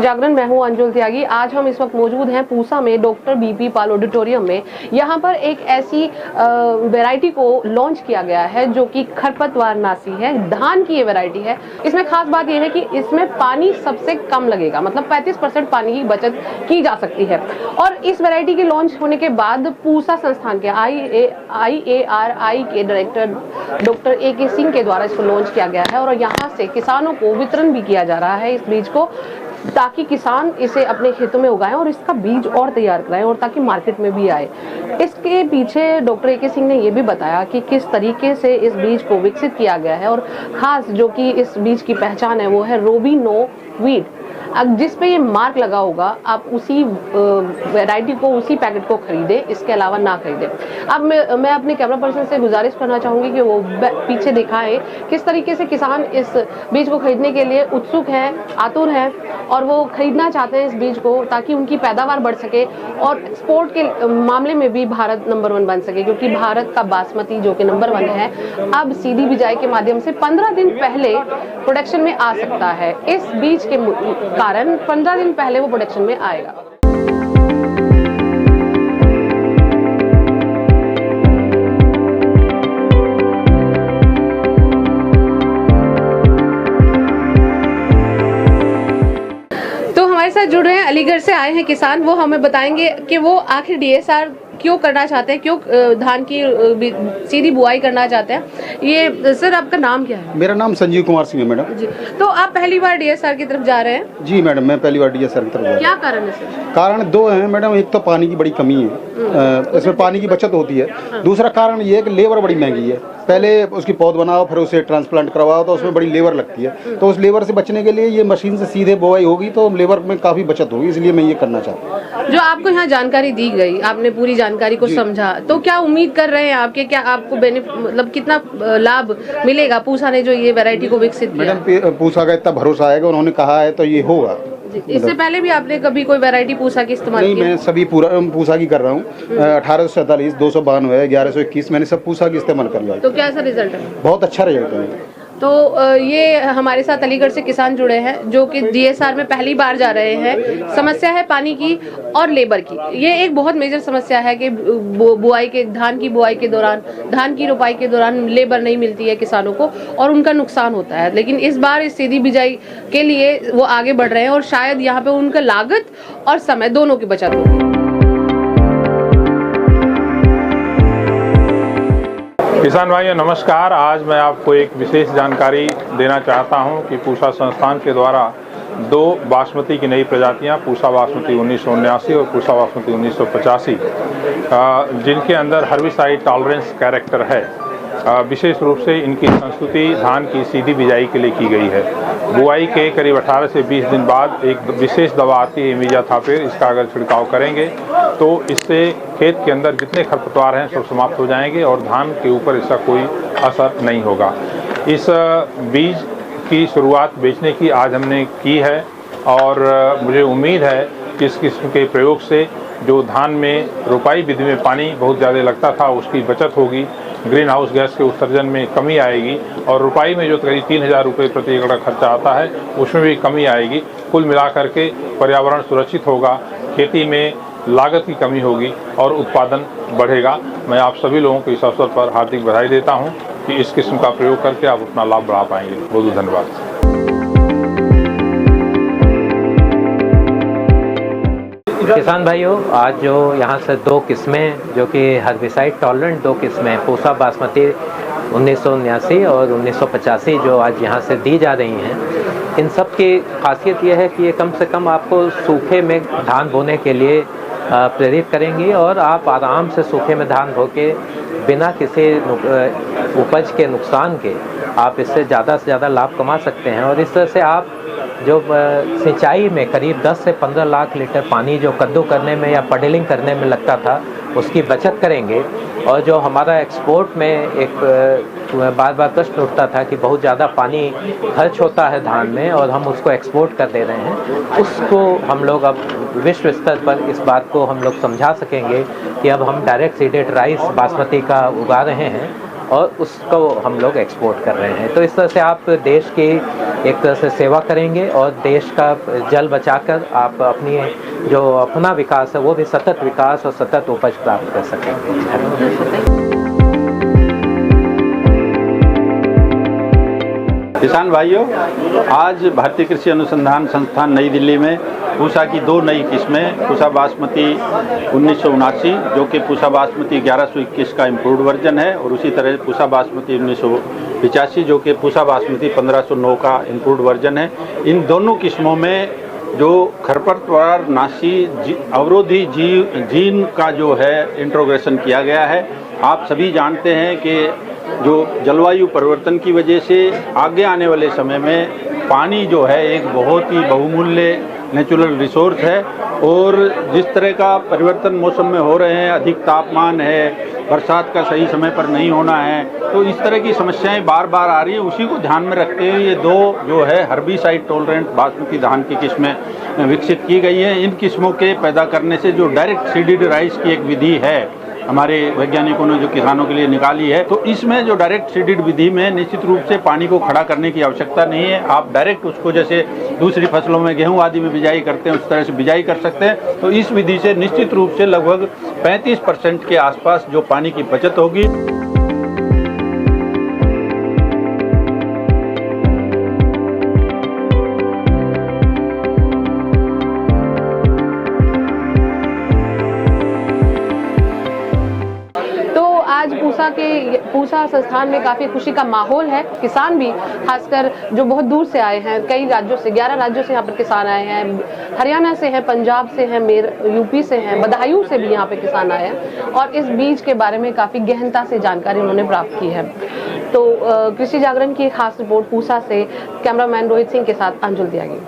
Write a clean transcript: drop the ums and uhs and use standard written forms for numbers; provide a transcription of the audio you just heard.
दृश्य जागरण, मैं हूं अंजुल त्यागी। आज हम इस वक्त मौजूद हैं पूसा में डॉक्टर बीपी पाल ऑडिटोरियम में। यहां पर एक ऐसी वैरायटी को लॉन्च किया गया है जो कि खरपतवार नाशी है, धान की ये वैरायटी है। इसमें खास बात यह है कि इसमें पानी सबसे कम लगेगा, मतलब 35% पानी की बचत की जा सकती है। और इस वैरायटी के लॉन्च होने के बाद पूसा संस्थान के IARI के डायरेक्टर डॉक्टर AK सिंह के द्वारा इसको लॉन्च किया गया है और यहाँ से किसानों को वितरण भी किया जा रहा है इस बीज को, ताकि किसान इसे अपने खेतों में उगाएं और इसका बीज और तैयार कराएं और ताकि मार्केट में भी आए। इसके पीछे डॉक्टर AK सिंह ने ये भी बताया कि किस तरीके से इस बीज को विकसित किया गया है और खास जो कि इस बीज की पहचान है वो है रोबिनो वीड। अब जिस पे ये मार्क लगा होगा आप उसी वैरायटी को, उसी पैकेट को खरीदे, इसके अलावा ना खरीदे। अब मैं अपने कैमरा पर्सन से गुजारिश करना चाहूंगी कि वो पीछे दिखाएं किस तरीके से किसान इस बीज को खरीदने के लिए उत्सुक हैं, आतुर हैं और वो खरीदना चाहते हैं इस बीज को ताकि उनकी पैदावार बढ़ सके और एक्सपोर्ट के मामले में भी भारत नंबर 1 बन सके, क्योंकि भारत का बासमती जो कि नंबर 1 है अब सीधी बिजाई के माध्यम से 15 दिन पहले प्रोडक्शन में आ सकता है। इस बीज के कारण 15 दिन पहले वो प्रोडक्शन में आएगा। तो हमारे साथ जुड़ रहे हैं, अलीगढ़ से आए हैं किसान। वो हमें बताएंगे कि वो आखिर DSR क्यों करना चाहते हैं, क्यों धान की सीधी बुआई करना चाहते हैं। ये सर आपका नाम क्या है? मेरा नाम संजीव कुमार सिंह है मैडम जी। तो आप पहली बार DSR की तरफ जा रहे हैं? जी मैडम, मैं पहली बार DSR की तरफ जा रहा हूं। क्या कारण है सर? कारण 2 हैं मैडम। एक तो पानी की बड़ी कमी है, इसमें पानी की बचत होती है। दूसरा कारण ये है कि लेबर बड़ी महंगी है। पहले उसकी पौध बनाओ फिर उसे ट्रांसप्लांट करवाओ तो उसमें बड़ी लेबर लगती है। तो उस लेबर से बचने के लिए ये मशीन से सीधे बुआई होगी तो लेबर में काफ़ी बचत होगी, इसलिए मैं ये करना चाहता हूँ। जो आपको यहाँ जानकारी दी गई, आपने पूरी जानकारी को समझा, तो क्या उम्मीद कर रहे हैं आपके, क्या आपको मतलब कितना लाभ मिलेगा पूसा ने जो ये वैरायटी को विकसित किया? मैडम पूसा का इतना भरोसा है कि उन्होंने कहा है तो ये होगा। इससे पहले भी आपने कभी कोई वैरायटी पूसा की इस्तेमाल नहीं, मैं सभी पूसा की कर रहा हूँ। 1847, 292, 1121 मैंने सब पूसा की इस्तेमाल कर लिया। तो कैसा रिजल्ट है? बहुत अच्छा रिजल्ट है। तो ये हमारे साथ अलीगढ़ से किसान जुड़े हैं जो कि DSR में पहली बार जा रहे हैं। समस्या है पानी की और लेबर की। ये एक बहुत मेजर समस्या है कि बुआई के धान की बुआई के दौरान, धान की रोपाई के दौरान लेबर नहीं मिलती है किसानों को और उनका नुकसान होता है। लेकिन इस बार इस सीधी बिजाई के लिए वो आगे बढ़ रहे हैं और शायद यहाँ पे उनका लागत और समय दोनों की बचत होगी। किसान भाइयों नमस्कार। आज मैं आपको एक विशेष जानकारी देना चाहता हूं कि पूसा संस्थान के द्वारा 2 बासमती की नई प्रजातियां, पूसा बासमती 1979 और पूसा बासमती 1985, जिनके अंदर हर्बिसाइड टॉलरेंस कैरेक्टर है, विशेष रूप से इनकी संस्तुति धान की सीधी बिजाई के लिए की गई है। बुआई के करीब 18 से 20 दिन बाद एक विशेष दवा आती है इमिजाथापिर। इसका अगर छिड़काव करेंगे तो इससे खेत के अंदर जितने खरपतवार हैं सब समाप्त हो जाएंगे और धान के ऊपर इसका कोई असर नहीं होगा। इस बीज की शुरुआत बेचने की आज हमने की है और मुझे उम्मीद है कि इस किस्म के प्रयोग से जो धान में रोपाई विधि में पानी बहुत ज़्यादा लगता था उसकी बचत होगी, ग्रीन हाउस गैस के उत्सर्जन में कमी आएगी और रुपाई में जो करीब 3000 रुपये प्रति एकड़ खर्चा आता है उसमें भी कमी आएगी। कुल मिलाकर के पर्यावरण सुरक्षित होगा, खेती में लागत की कमी होगी और उत्पादन बढ़ेगा। मैं आप सभी लोगों को इस अवसर पर हार्दिक बधाई देता हूं कि इस किस्म का प्रयोग करके आप अपना लाभ बढ़ा पाएंगे। बहुत बहुत धन्यवाद। किसान भाइयों, आज जो यहाँ से 2 किस्में जो कि हर्बिसाइड टॉलरेंट 2 किस्में पूसा बासमती 1979 और 1985 जो आज यहाँ से दी जा रही हैं, इन सब की खासियत यह है कि ये कम से कम आपको सूखे में धान बोने के लिए प्रेरित करेंगी और आप आराम से सूखे में धान बो के बिना किसी उपज के नुकसान के आप इससे ज़्यादा से ज़्यादा लाभ कमा सकते हैं। और इस तरह से आप जो सिंचाई में करीब 10 से 15 लाख लीटर पानी जो कद्दू करने में या पडेलिंग करने में लगता था उसकी बचत करेंगे। और जो हमारा एक्सपोर्ट में एक बार बार प्रश्न उठता था कि बहुत ज़्यादा पानी खर्च होता है धान में और हम उसको एक्सपोर्ट कर दे रहे हैं, उसको हम लोग अब विश्व स्तर पर इस बात को हम लोग समझा सकेंगे कि अब हम डायरेक्ट सीडेड राइस बासमती का उगा रहे हैं और उसको हम लोग एक्सपोर्ट कर रहे हैं। तो इस तरह से आप देश की एक तरह से सेवा करेंगे और देश का जल बचाकर आप अपनी जो अपना विकास है वो भी सतत विकास और सतत उपज प्राप्त कर सकेंगे। किसान भाइयों, आज भारतीय कृषि अनुसंधान संस्थान नई दिल्ली में पूसा की दो नई किस्में, पूसा बासमती 1979 जो कि पूसा बासमती 1121 का इम्प्रूव्ड वर्जन है, और उसी तरह पूसा बासमती 1985 जो कि पूसा बासमती 1509 का इम्प्रूव्ड वर्जन है। इन दोनों किस्मों में जो खरपतवार नाशी अवरोधी जीन का जो है इंट्रोग्रेशन किया गया है। आप सभी जानते हैं कि जो जलवायु परिवर्तन की वजह से आगे आने वाले समय में पानी जो है एक बहुत ही बहुमूल्य नेचुरल रिसोर्स है, और जिस तरह का परिवर्तन मौसम में हो रहे हैं, अधिक तापमान है, बरसात का सही समय पर नहीं होना है, तो इस तरह की समस्याएं बार बार आ रही है। उसी को ध्यान में रखते हुए ये दो जो है हर्बिसाइड टॉलरेंट बासमती धान की किस्में विकसित की गई हैं। इन किस्मों के पैदा करने से जो डायरेक्ट सीडेड राइस की एक विधि है हमारे वैज्ञानिकों ने जो किसानों के लिए निकाली है, तो इसमें जो डायरेक्ट सीडेड विधि में निश्चित रूप से पानी को खड़ा करने की आवश्यकता नहीं है। आप डायरेक्ट उसको जैसे दूसरी फसलों में गेहूं आदि में बिजाई करते हैं उस तरह से बिजाई कर सकते हैं। तो इस विधि से निश्चित रूप से लगभग 35% के आसपास जो पानी की बचत होगी। आज पूसा संस्थान में काफी खुशी का माहौल है। किसान भी खासकर जो बहुत दूर से आए हैं, कई राज्यों से 11 राज्यों से यहाँ पर किसान आए हैं, हरियाणा से हैं, पंजाब से हैं, यूपी से हैं, बदायूं से भी यहाँ पे किसान आए हैं, और इस बीज के बारे में काफी गहनता से जानकारी उन्होंने प्राप्त की है। तो कृषि जागरण की खास रिपोर्ट पूसा से कैमरामैन रोहित सिंह के साथ अंजुल त्यागी।